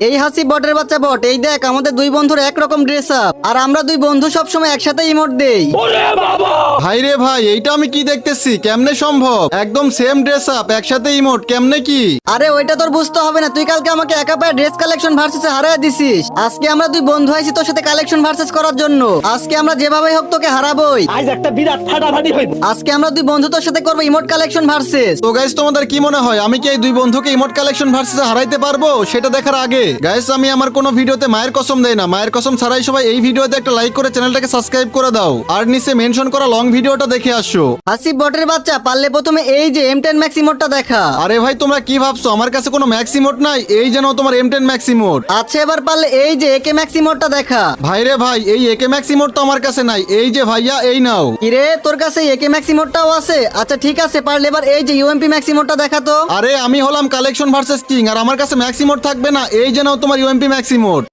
এই হাসি বটের বাচ্চা বট, এই দেখ আমাদের দুই বন্ধুর একরকম ড্রেস আপ, আর আমরা দুই বন্ধু সবসময় একসাথে ইমোট দেই। ভাই রে ভাই, এইটা আমি কি দেখতেছি? কেমনে সম্ভব? একদম সেম ড্রেস আপ, একসাথে ইমোট, কেমনে কি? আরে ওইটা তোর বুঝতে হবে না, তুই কালকে আমাকে একা পায়ে ড্রেস কালেকশন ভার্সেসে হারায় দিছিস। আজকে আমরা দুই বন্ধু আইছি তোর সাথে কালেকশন ভার্সেস করার জন্য। আজকে আমরা যেভাবেই হোক তোকে হারাবোই। আজ একটা বিরাট ফাটাফাটি হইব। আজকে আমরা দুই বন্ধু তোর সাথে করবো ইমোট কালেকশন ভার্সেস। তো গাইস, তোমাদের কি মনে হয় আমি কি এই দুই বন্ধুকে ইমোট কালেকশন ভার্সেসে হারাইতে পারবো? সেটা দেখার আগে গাইস, আমি আমার কোনো ভিডিওতে মায়ের কসম দেই না। মায়ের কসম ছাড়াই সবাই এই ভিডিওতে একটা লাইক করে চ্যানেলটাকে সাবস্ক্রাইব করে দাও, আর নিচে মেনশন করা লং ভিডিওটা দেখে আসো। হাসিব বটের বাচ্চা, পারলে প্রথমে এই যে M10 ম্যাক্স ইমোটটা দেখা। আরে ভাই, তোমরা কি ভাবছো আমার কাছে কোনো ম্যাক্স ইমোট নাই? এই যেন তোমার M10 ম্যাক্স ইমোট। আচ্ছা, এবার পারলে এই যে AK ম্যাক্স ইমোটটা দেখা। ভাই রে ভাই, এই AK ম্যাক্স ইমোট তো আমার কাছে নাই। এই যে ভাইয়া, এই নাও। কিরে, তোর কাছে AK ম্যাক্স ইমোটটাও আছে? আচ্ছা ঠিক আছে, পারলে এবার এই যে UMP ম্যাক্স ইমোটটা দেখা তো। আরে আমি হলাম কালেকশন ভার্সেস কিং, আর আমার কাছে ম্যাক্স ইমোট থাকবে না? এই যে নাও তোমার UMP ম্যাক্স ইমোট।